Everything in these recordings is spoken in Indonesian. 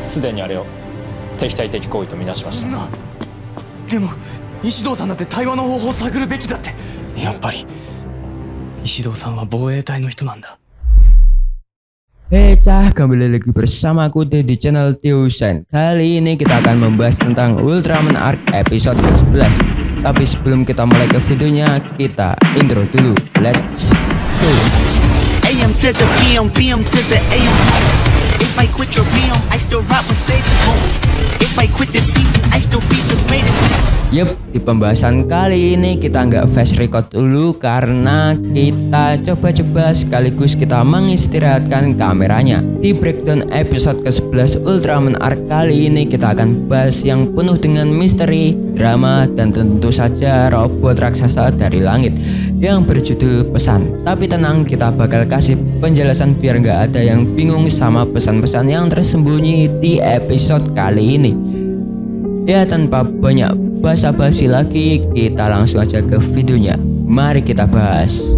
すでにあれを敵対的行為とみなしました。でも石堂さんだって対話の方法を探るべきだって。やっぱり石堂さんは防衛隊の人なんだ。Cah, kembali lagi bersama aku di channel Tiosen. Kali ini kita akan membahas tentang Ultraman Arc episode ke-11. Tapi sebelum kita mulai ke videonya, kita intro dulu. Let's go. AM to the PM, PM to the AM. If I quit your PM, I still rock with Sage's home. If I quit this season, I still be the greatest. Yup, di pembahasan kali ini kita nggak fast record dulu karena kita coba-coba sekaligus kita mengistirahatkan kameranya. Di breakdown episode ke-11 Ultraman Arc kali ini kita akan bahas yang penuh dengan misteri, drama, dan tentu saja robot raksasa dari langit yang berjudul Pesan. Tapi tenang, kita bakal kasih penjelasan biar nggak ada yang bingung sama pesan-pesan yang tersembunyi di episode kali ini. Ya, tanpa banyak basa-basi lagi, kita langsung aja ke videonya. Mari kita bahas.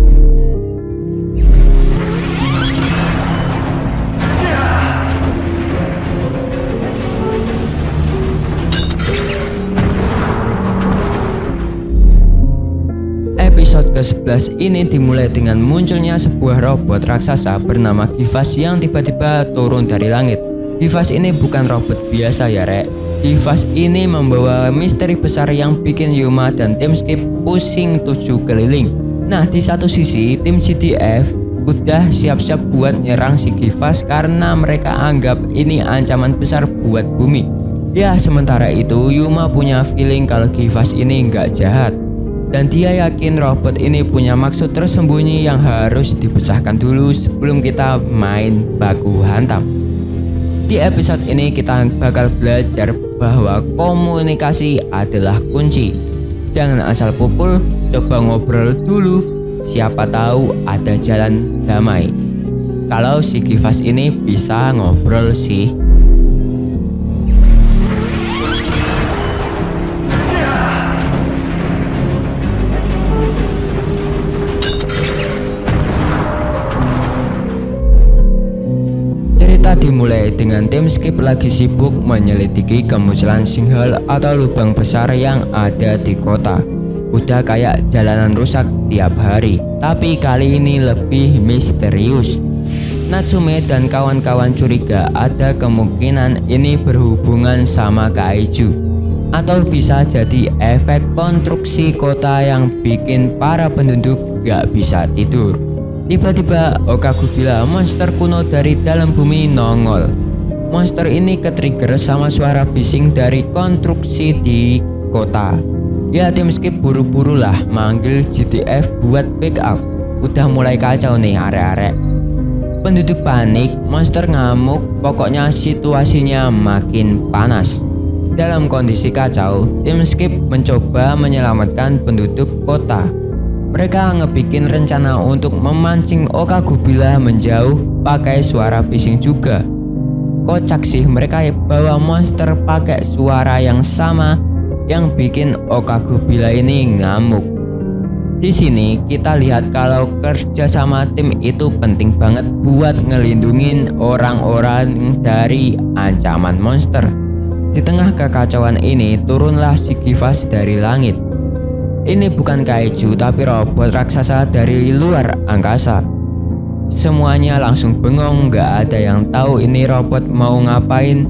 Episode ke-11 ini dimulai dengan munculnya sebuah robot raksasa bernama Givas yang tiba-tiba turun dari langit. Givas ini bukan robot biasa ya rek. Givas ini membawa misteri besar yang bikin Yuma dan tim Skip pusing 7 keliling. Nah, di satu sisi tim GDF udah siap-siap buat nyerang si Givas karena mereka anggap ini ancaman besar buat bumi. Ya, sementara itu Yuma punya feeling kalau Givas ini nggak jahat. Dan dia yakin robot ini punya maksud tersembunyi yang harus dipecahkan dulu sebelum kita main baku hantam. Di episode ini kita bakal belajar bahwa komunikasi adalah kunci. Jangan asal pukul, coba ngobrol dulu. Siapa tahu ada jalan damai. Kalau si Givas ini bisa ngobrol sih. Cerita dimulai dengan tim Skip lagi sibuk menyelidiki kemunculan sinkhole atau lubang besar yang ada di kota. Udah kayak jalanan rusak tiap hari, tapi kali ini lebih misterius. Natsume dan kawan-kawan curiga ada kemungkinan ini berhubungan sama kaiju, atau bisa jadi efek konstruksi kota yang bikin para penduduk gak bisa tidur. Tiba-tiba Okagubila, monster kuno dari dalam bumi, nongol. Monster ini ketrigger sama suara bising dari konstruksi di kota. Ya, tim Skip buru-buru lah manggil GDF buat backup. Udah mulai kacau nih arek-arek. Penduduk panik, monster ngamuk, pokoknya situasinya makin panas. Dalam kondisi kacau, tim Skip mencoba menyelamatkan penduduk kota. Mereka ngebikin rencana untuk memancing Okagubila menjauh pakai suara bising juga. Kocak sih, mereka bawa monster pakai suara yang sama yang bikin Okagubila ini ngamuk. Di sini kita lihat kalau kerja sama tim itu penting banget buat ngelindungin orang-orang dari ancaman monster. Di tengah kekacauan ini turunlah si Givas dari langit. Ini bukan kaiju tapi robot raksasa dari luar angkasa. Semuanya langsung bengong, gak ada yang tahu ini robot mau ngapain,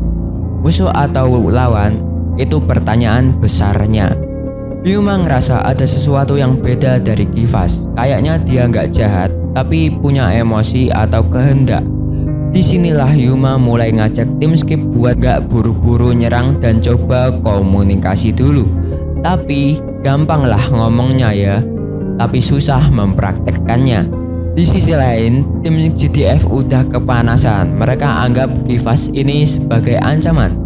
musuh atau lawan. Itu pertanyaan besarnya. Yuma ngerasa ada sesuatu yang beda dari Givas. Kayaknya dia gak jahat tapi punya emosi atau kehendak. Disinilah Yuma mulai ngajak tim Skip buat gak buru-buru nyerang dan coba komunikasi dulu. Tapi gampang lah ngomongnya ya, tapi susah mempraktekkannya. Di sisi lain, tim GDF udah kepanasan. Mereka anggap Givas ini sebagai ancaman.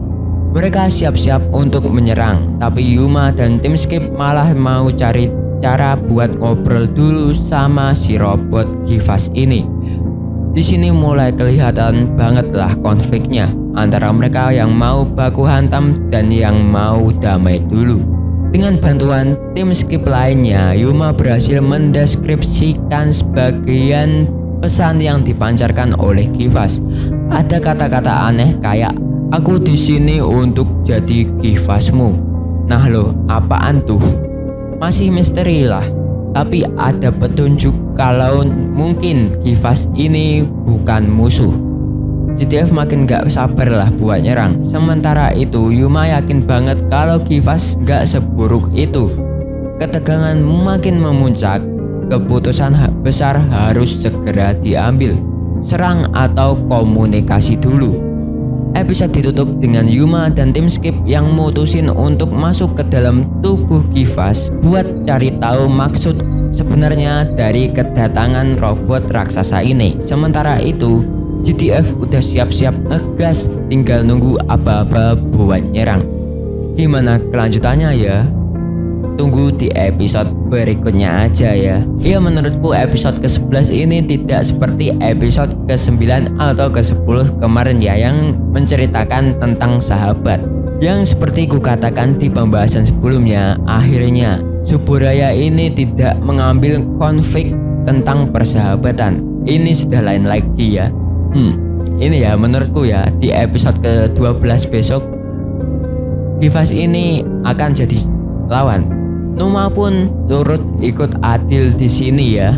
Mereka siap-siap untuk menyerang, tapi Yuma dan tim Skip malah mau cari cara buat ngobrol dulu sama si robot Givas ini. Di sini mulai kelihatan banget lah konfliknya antara mereka yang mau baku hantam dan yang mau damai dulu. Dengan bantuan tim Skip lainnya, Yuma berhasil mendeskripsikan sebagian pesan yang dipancarkan oleh Givas. Ada kata-kata aneh kayak Aku di sini untuk jadi kifasmu. Nah lo, apaan tuh? Masih misteri lah. Tapi ada petunjuk kalau mungkin Kifas ini bukan musuh. GTF makin gak sabar lah buat nyerang. Sementara itu Yuma yakin banget kalau Kifas gak seburuk itu. Ketegangan makin memuncak. Keputusan besar harus segera diambil. Serang atau komunikasi dulu. Episode ditutup dengan Yuma dan tim Skip yang mutusin untuk masuk ke dalam tubuh Kifas buat cari tahu maksud sebenarnya dari kedatangan robot raksasa ini. Sementara itu GTF udah siap-siap ngegas, tinggal nunggu aba-aba buat nyerang. Gimana kelanjutannya ya? Tunggu di episode berikutnya aja ya. Ya menurutku episode ke-11 ini tidak seperti episode ke-9 atau ke-10 kemarin ya, yang menceritakan tentang sahabat. Yang seperti ku katakan di pembahasan sebelumnya, akhirnya Suburaya ini tidak mengambil konflik tentang persahabatan. Ini sudah lain lagi ya. Ini ya menurutku ya, di episode ke-12 besok Kifas ini akan jadi lawan. Numa pun turut ikut adil di sini ya.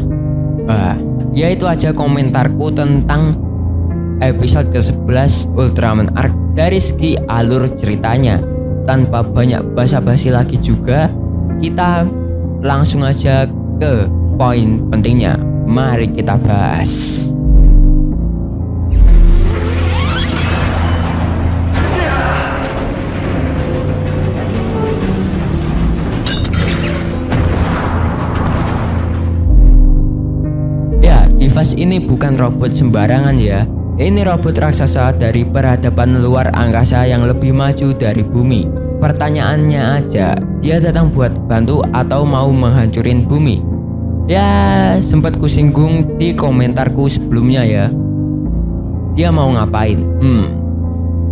Ya itu aja komentarku tentang episode ke-11 Ultraman Arc dari segi alur ceritanya. Tanpa banyak basa-basi lagi juga, kita langsung aja ke poin pentingnya. Mari kita bahas. Kifas ini bukan robot sembarangan ya. Ini robot raksasa dari peradaban luar angkasa yang lebih maju dari bumi. Pertanyaannya aja, dia datang buat bantu atau mau menghancurin bumi? Ya sempat kusinggung di komentarku sebelumnya ya. Dia mau ngapain?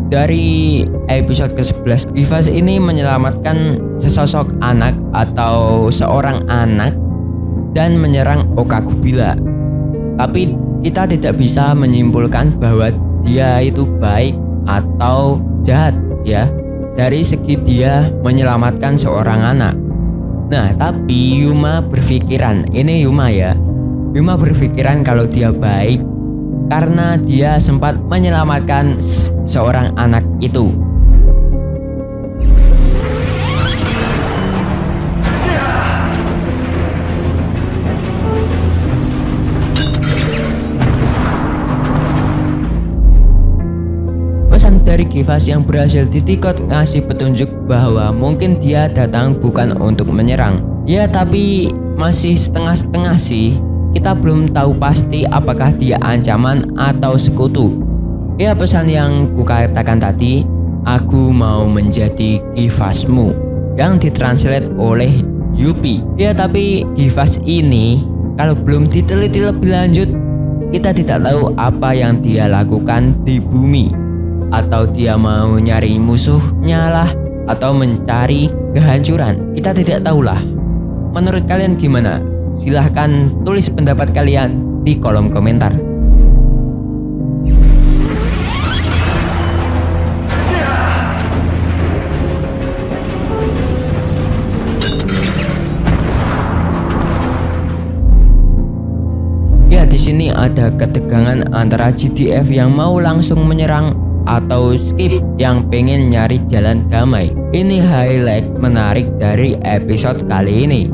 Dari episode ke-11 Kifas ini menyelamatkan sesosok anak atau seorang anak dan menyerang Okagubila. Tapi kita tidak bisa menyimpulkan bahwa dia itu baik atau jahat ya, dari segi dia menyelamatkan seorang anak. Nah tapi Yuma berpikiran, ini Yuma ya, Yuma berpikiran kalau dia baik karena dia sempat menyelamatkan seorang anak itu. Pesan dari Kifas yang berhasil ditikot ngasih petunjuk bahwa mungkin dia datang bukan untuk menyerang. Ya tapi masih setengah-setengah sih. Kita belum tahu pasti apakah dia ancaman atau sekutu. Ya pesan yang kukatakan tadi, aku mau menjadi Kifasmu, yang ditranslate oleh Yupi. Ya tapi Kifas ini kalau belum diteliti lebih lanjut, kita tidak tahu apa yang dia lakukan di bumi. Atau dia mau nyari musuhnya lah, atau mencari kehancuran. Kita tidak tahulah. Menurut kalian gimana? Silahkan tulis pendapat kalian di kolom komentar. Ya di sini ada ketegangan antara GTF yang mau langsung menyerang atau Skip yang pengen nyari jalan damai. Ini highlight menarik dari episode kali ini.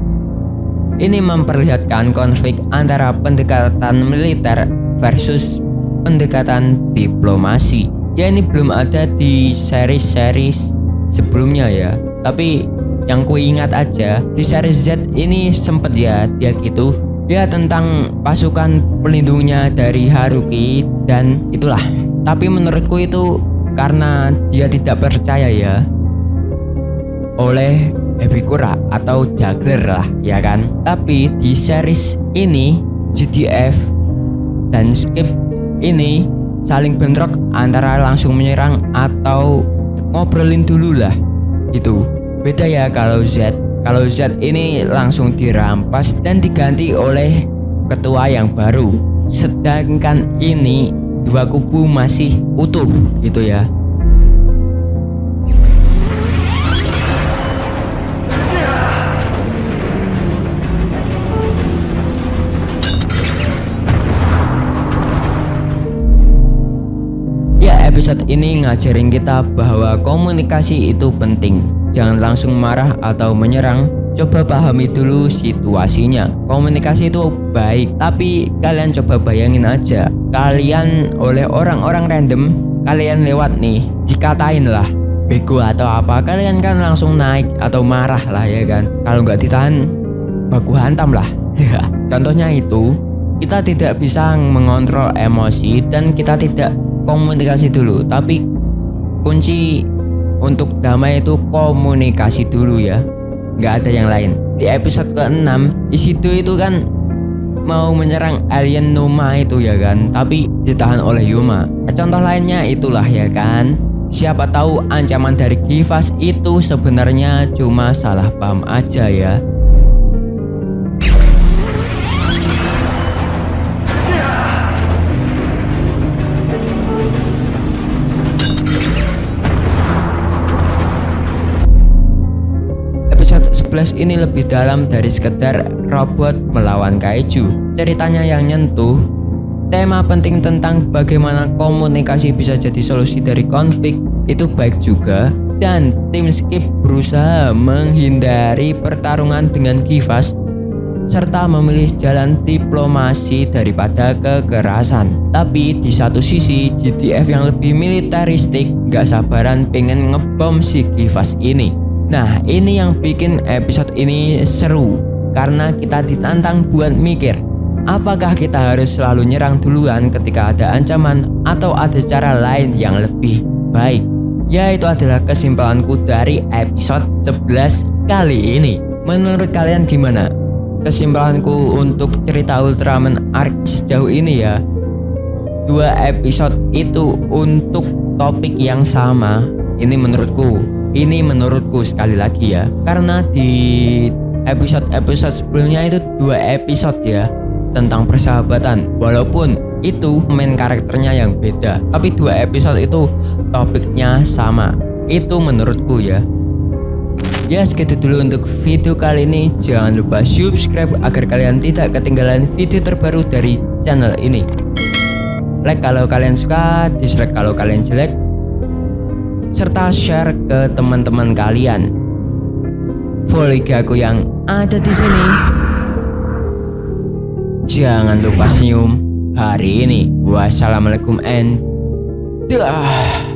Ini memperlihatkan konflik antara pendekatan militer versus pendekatan diplomasi. Ya ini belum ada di series-series sebelumnya ya. Tapi yang ku ingat aja di series Z ini sempet ya dia gitu. Ya tentang pasukan pelindungnya dari Haruki dan itulah. Tapi menurutku itu karena dia tidak percaya ya oleh Ebikura atau Juggler lah ya kan. Tapi di series ini GTF dan Skip ini saling bentrok antara langsung menyerang atau ngobrolin dulu lah gitu. Beda ya kalau Z. Kalau Z ini langsung dirampas dan diganti oleh ketua yang baru. Sedangkan ini dua kubu masih utuh gitu ya. Episode ini ngajarin kita bahwa komunikasi itu penting. Jangan langsung marah atau menyerang. Coba pahami dulu situasinya. Komunikasi itu baik, tapi kalian coba bayangin aja, kalian oleh orang-orang random, kalian lewat nih, dikatain lah bego atau apa, kalian kan langsung naik atau marah lah ya kan. Kalau nggak ditahan, baku hantam lah. Contohnya itu, kita tidak bisa mengontrol emosi dan kita tidak komunikasi dulu. Tapi kunci untuk damai itu komunikasi dulu ya, nggak ada yang lain. Di episode ke-6, Ishido itu kan mau menyerang alien Numa itu ya kan, tapi ditahan oleh Yuma. Contoh lainnya itulah ya kan. Siapa tahu ancaman dari Givas itu sebenarnya cuma salah paham aja ya. Episode 11 ini lebih dalam dari sekedar robot melawan kaiju. Ceritanya yang nyentuh tema penting tentang bagaimana komunikasi bisa jadi solusi dari konflik itu baik juga. Dan tim Skip berusaha menghindari pertarungan dengan Givas serta memilih jalan diplomasi daripada kekerasan. Tapi di satu sisi GTF yang lebih militeristik gak sabaran pengen ngebom si Givas ini. Nah, ini yang bikin episode ini seru karena kita ditantang buat mikir, apakah kita harus selalu nyerang duluan ketika ada ancaman atau ada cara lain yang lebih baik? Ya, itu adalah kesimpulanku dari episode 11 kali ini. Menurut kalian gimana? Kesimpulanku untuk cerita Ultraman Arc sejauh ini ya, 2 episode itu untuk topik yang sama. Ini menurutku sekali lagi ya, karena di episode sebelumnya itu 2 episode ya tentang persahabatan, walaupun itu main karakternya yang beda, tapi 2 episode itu topiknya sama. Itu menurutku ya. Ya, segitu dulu untuk video kali ini. Jangan lupa subscribe agar kalian tidak ketinggalan video terbaru dari channel ini. Like kalau kalian suka, dislike kalau kalian jelek, serta share ke teman-teman kalian. Follow IG aku yang ada di sini. Jangan lupa senyum hari ini. Wassalamualaikum and dah.